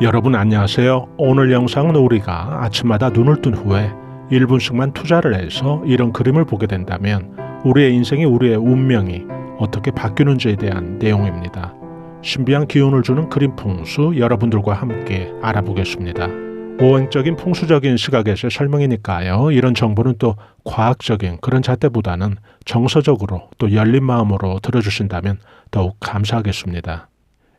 여러분 안녕하세요. 오늘 영상은 우리가 아침마다 눈을 뜬 후에 1분씩만 투자를 해서 이런 그림을 보게 된다면 우리의 인생이 우리의 운명이 어떻게 바뀌는지에 대한 내용입니다. 신비한 기운을 주는 그림 풍수 여러분들과 함께 알아보겠습니다. 오행적인 풍수적인 시각에서의 설명이니까요. 이런 정보는 또 과학적인 그런 잣대보다는 정서적으로 또 열린 마음으로 들어주신다면 더욱 감사하겠습니다.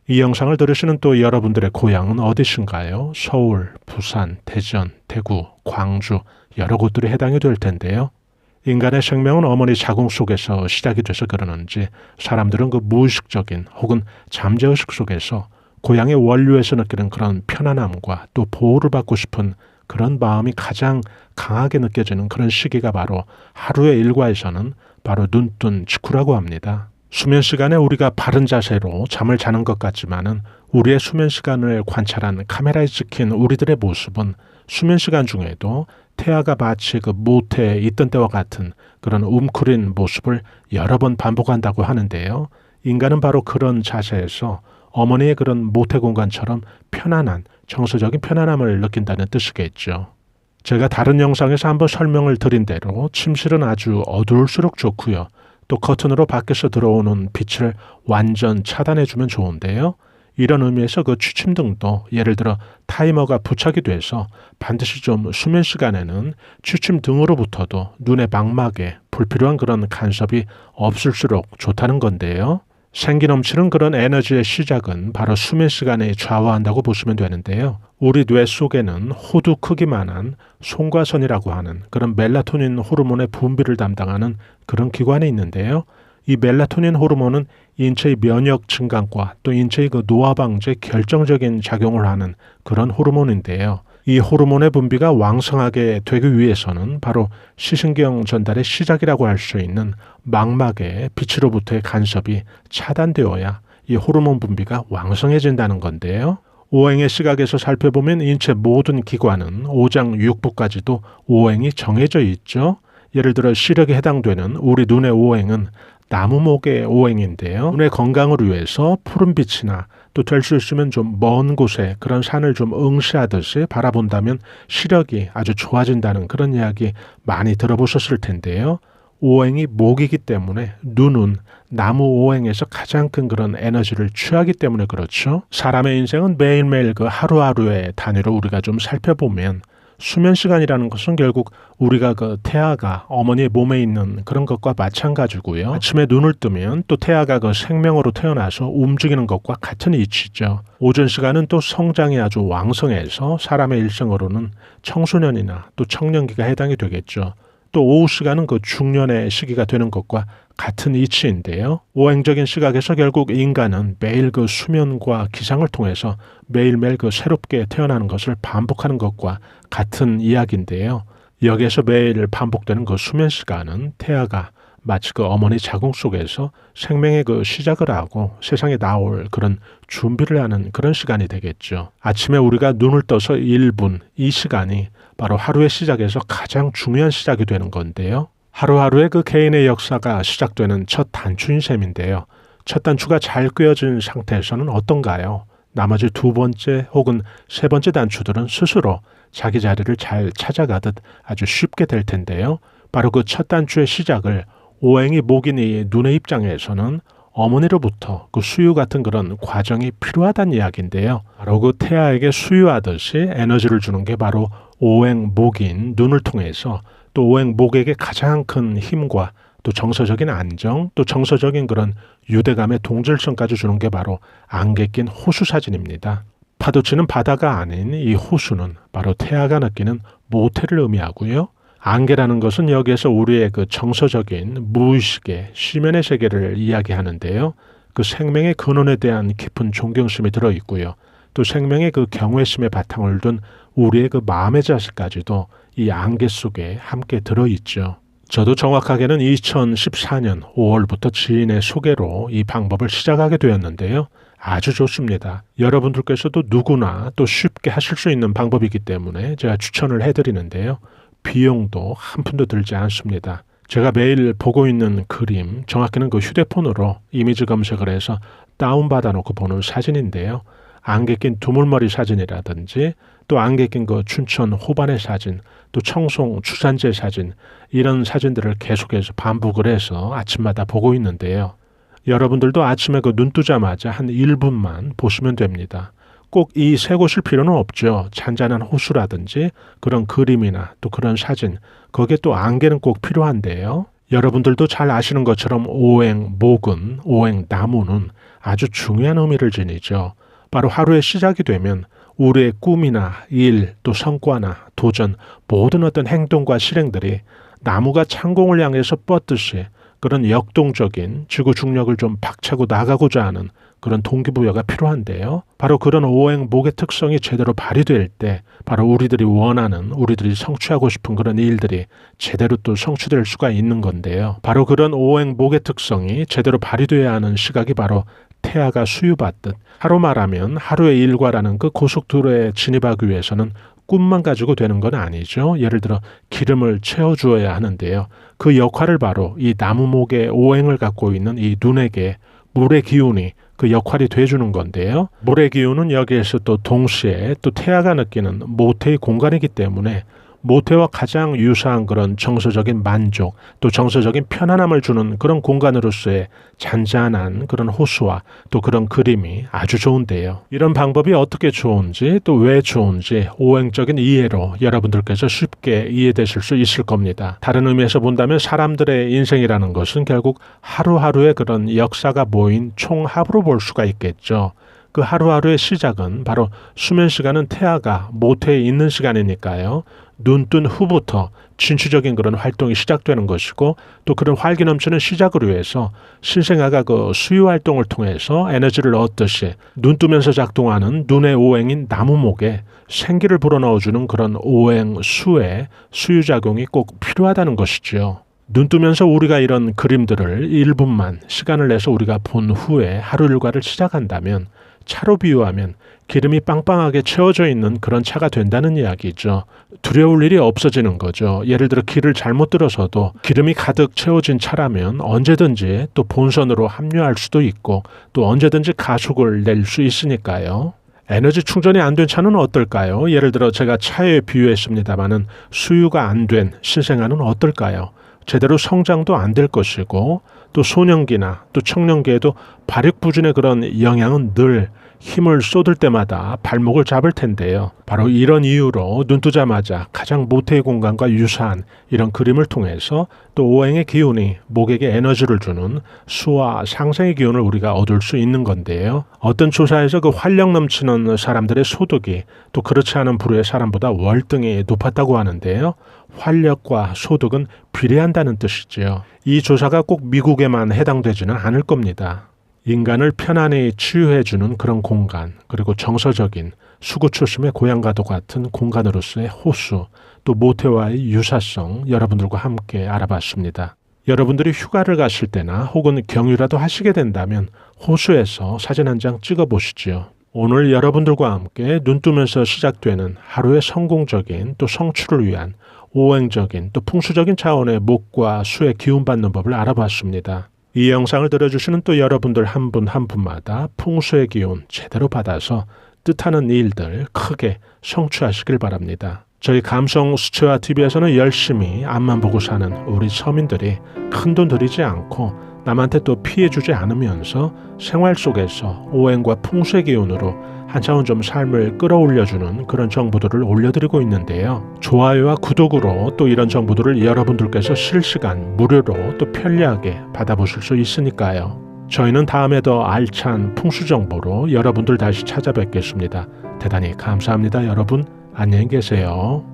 이 영상을 들으시는 또 여러분들의 고향은 어디신가요? 서울, 부산, 대전, 대구, 광주 여러 곳들이 해당이 될 텐데요. 인간의 생명은 어머니 자궁 속에서 시작이 돼서 그러는지 사람들은 그 무의식적인 혹은 잠재의식 속에서 고향의 원료에서 느끼는 그런 편안함과 또 보호를 받고 싶은 그런 마음이 가장 강하게 느껴지는 그런 시기가 바로 하루의 일과에서는 바로 눈뜬 직후라고 합니다. 수면 시간에 우리가 바른 자세로 잠을 자는 것 같지만은 우리의 수면 시간을 관찰한 카메라에 찍힌 우리들의 모습은 수면 시간 중에도 태아가 마치 그 모태에 있던 때와 같은 그런 웅크린 모습을 여러 번 반복한다고 하는데요. 인간은 바로 그런 자세에서 어머니의 그런 모태 공간처럼 편안한 정서적인 편안함을 느낀다는 뜻이겠죠. 제가 다른 영상에서 한번 설명을 드린 대로 침실은 아주 어두울수록 좋고요. 또 커튼으로 밖에서 들어오는 빛을 완전 차단해주면 좋은데요. 이런 의미에서 그 취침등도 예를 들어 타이머가 부착이 돼서 반드시 좀 수면 시간에는 취침등으로부터도 눈의 망막에 불필요한 그런 간섭이 없을수록 좋다는 건데요. 생기 넘치는 그런 에너지의 시작은 바로 수면 시간에 좌우한다고 보시면 되는데요. 우리 뇌 속에는 호두 크기만한 송과선이라고 하는 그런 멜라토닌 호르몬의 분비를 담당하는 그런 기관이 있는데요. 이 멜라토닌 호르몬은 인체의 면역 증강과 또 인체의 그 노화 방지에 결정적인 작용을 하는 그런 호르몬인데요. 이 호르몬의 분비가 왕성하게 되기 위해서는 바로 시신경 전달의 시작이라고 할 수 있는 망막의 빛으로부터의 간섭이 차단되어야 이 호르몬 분비가 왕성해진다는 건데요. 오행의 시각에서 살펴보면 인체 모든 기관은 오장 육부까지도 오행이 정해져 있죠. 예를 들어 시력에 해당되는 우리 눈의 오행은 나무목의 오행인데요. 눈의 건강을 위해서 푸른빛이나 또 될 수 있으면 좀 먼 곳에 그런 산을 좀 응시하듯이 바라본다면 시력이 아주 좋아진다는 그런 이야기 많이 들어보셨을 텐데요. 오행이 목이기 때문에 눈은 나무 오행에서 가장 큰 그런 에너지를 취하기 때문에 그렇죠. 사람의 인생은 매일매일 그 하루하루의 단위로 우리가 좀 살펴보면 수면 시간이라는 것은 결국 우리가 그 태아가 어머니의 몸에 있는 그런 것과 마찬가지고요. 아침에 눈을 뜨면 또 태아가 그 생명으로 태어나서 움직이는 것과 같은 이치죠. 오전 시간은 또 성장이 아주 왕성해서 사람의 일생으로는 청소년이나 또 청년기가 해당이 되겠죠. 또 오후 시간은 그 중년의 시기가 되는 것과 같은 이치인데요. 오행적인 시각에서 결국 인간은 매일 그 수면과 기상을 통해서 매일매일 그 새롭게 태어나는 것을 반복하는 것과 같은 이야기인데요. 여기에서 매일 반복되는 그 수면 시간은 태아가 마치 그 어머니 자궁 속에서 생명의 그 시작을 하고 세상에 나올 그런 준비를 하는 그런 시간이 되겠죠. 아침에 우리가 눈을 떠서 1분, 이 시간이 바로 하루의 시작에서 가장 중요한 시작이 되는 건데요. 하루하루의 그 개인의 역사가 시작되는 첫 단추인 셈인데요. 첫 단추가 잘 꿰어진 상태에서는 어떤가요? 나머지 두 번째 혹은 세 번째 단추들은 스스로 자기 자리를 잘 찾아가듯 아주 쉽게 될 텐데요. 바로 그 첫 단추의 시작을 오행이 목인 이 눈의 입장에서는 어머니로부터 그 수유 같은 그런 과정이 필요하다는 이야기인데요. 바로 그 태아에게 수유하듯이 에너지를 주는 게 바로 오행 목인 눈을 통해서 또 오행 목에게 가장 큰 힘과 또 정서적인 안정, 또 정서적인 그런 유대감의 동질성까지 주는 게 바로 안개 낀 호수 사진입니다. 파도치는 바다가 아닌 이 호수는 바로 태아가 느끼는 모태를 의미하고요. 안개라는 것은 여기에서 우리의 그 정서적인 무의식의 시면의 세계를 이야기하는데요. 그 생명의 근원에 대한 깊은 존경심이 들어있고요. 또 생명의 그 경외심의 바탕을 둔 우리의 그 마음의 자세까지도 이 안개 속에 함께 들어있죠. 저도 정확하게는 2014년 5월부터 지인의 소개로 이 방법을 시작하게 되었는데요. 아주 좋습니다. 여러분들께서도 누구나 또 쉽게 하실 수 있는 방법이기 때문에 제가 추천을 해드리는데요. 비용도 한 푼도 들지 않습니다. 제가 매일 보고 있는 그림, 정확히는 그 휴대폰으로 이미지 검색을 해서 다운받아 놓고 보는 사진인데요. 안개 낀 두물머리 사진이라든지 또 안개 낀 그 춘천 호반의 사진, 또 청송 추산제 사진, 이런 사진들을 계속해서 반복을 해서 아침마다 보고 있는데요. 여러분들도 아침에 그 눈 뜨자마자 한 1분만 보시면 됩니다. 꼭 이 세 곳일 필요는 없죠. 잔잔한 호수라든지 그런 그림이나 또 그런 사진, 거기에 또 안개는 꼭 필요한데요. 여러분들도 잘 아시는 것처럼 오행 목은, 오행 나무는 아주 중요한 의미를 지니죠. 바로 하루의 시작이 되면 우리의 꿈이나 일, 또 성과나 도전, 모든 어떤 행동과 실행들이 나무가 창공을 향해서 뻗듯이 그런 역동적인 지구 중력을 좀 박차고 나가고자 하는 그런 동기부여가 필요한데요. 바로 그런 오행 목의 특성이 제대로 발휘될 때 바로 우리들이 원하는, 우리들이 성취하고 싶은 그런 일들이 제대로 또 성취될 수가 있는 건데요. 바로 그런 오행 목의 특성이 제대로 발휘되어야 하는 시각이 바로 태아가 수유받듯, 하루 말하면 하루의 일과라는 그 고속도로에 진입하기 위해서는 꿈만 가지고 되는 건 아니죠. 예를 들어 기름을 채워주어야 하는데요. 그 역할을 바로 이 나무목의 오행을 갖고 있는 이 눈에게 물의 기운이 그 역할이 돼주는 건데요. 물의 기운은 여기에서 또 동시에 또 태아가 느끼는 모태의 공간이기 때문에 모태와 가장 유사한 그런 정서적인 만족, 또 정서적인 편안함을 주는 그런 공간으로서의 잔잔한 그런 호수와 또 그런 그림이 아주 좋은데요. 이런 방법이 어떻게 좋은지, 또 왜 좋은지 오행적인 이해로 여러분들께서 쉽게 이해되실 수 있을 겁니다. 다른 의미에서 본다면 사람들의 인생이라는 것은 결국 하루하루의 그런 역사가 모인 총합으로 볼 수가 있겠죠. 그 하루하루의 시작은 바로 수면 시간은 태아가 모태에 있는 시간이니까요. 눈 뜬 후부터 진취적인 그런 활동이 시작되는 것이고, 또 그런 활기 넘치는 시작을 위해서 신생아가 그 수유 활동을 통해서 에너지를 얻듯이 눈 뜨면서 작동하는 눈의 오행인 나무목에 생기를 불어넣어주는 그런 오행 수의 수유작용이 꼭 필요하다는 것이지요. 눈 뜨면서 우리가 이런 그림들을 1분만 시간을 내서 우리가 본 후에 하루 일과를 시작한다면 차로 비유하면 기름이 빵빵하게 채워져 있는 그런 차가 된다는 이야기죠. 두려울 일이 없어지는 거죠. 예를 들어 길을 잘못 들어서도 기름이 가득 채워진 차라면 언제든지 또 본선으로 합류할 수도 있고 또 언제든지 가속을 낼 수 있으니까요. 에너지 충전이 안 된 차는 어떨까요? 예를 들어 제가 차에 비유했습니다마는 수유가 안 된 신생아는 어떨까요? 제대로 성장도 안 될 것이고 또 소년기나 또 청년기에도 발육부진의 그런 영향은 늘 힘을 쏟을 때마다 발목을 잡을 텐데요. 바로 이런 이유로 눈 뜨자마자 가장 모태의 공간과 유사한 이런 그림을 통해서 또 오행의 기운이 목에게 에너지를 주는 수와 상생의 기운을 우리가 얻을 수 있는 건데요. 어떤 조사에서 그 활력 넘치는 사람들의 소득이 또 그렇지 않은 부류의 사람보다 월등히 높았다고 하는데요. 활력과 소득은 비례한다는 뜻이지요. 이 조사가 꼭 미국에만 해당되지는 않을 겁니다. 인간을 편안히 치유해주는 그런 공간, 그리고 정서적인 수구초심의 고향과도 같은 공간으로서의 호수, 또 모태와의 유사성 여러분들과 함께 알아봤습니다. 여러분들이 휴가를 가실 때나 혹은 경유라도 하시게 된다면 호수에서 사진 한 장 찍어보시지요. 오늘 여러분들과 함께 눈 뜨면서 시작되는 하루의 성공적인 또 성취를 위한 오행적인 또 풍수적인 차원의 목과 수의 기운받는 법을 알아봤습니다. 이 영상을 들어주시는 또 여러분들 한 분 한 분마다 풍수의 기운 제대로 받아서 뜻하는 일들 크게 성취하시길 바랍니다. 저희 감성 수채화 TV에서는 열심히 앞만 보고 사는 우리 서민들이 큰돈 들이지 않고 남한테 또 피해주지 않으면서 생활 속에서 오행과 풍수의 기운으로 한 차원 좀 삶을 끌어올려주는 그런 정보들을 올려드리고 있는데요. 좋아요와 구독으로 또 이런 정보들을 여러분들께서 실시간 무료로 또 편리하게 받아보실 수 있으니까요. 저희는 다음에 더 알찬 풍수 정보로 여러분들 다시 찾아뵙겠습니다. 대단히 감사합니다. 여러분 안녕히 계세요.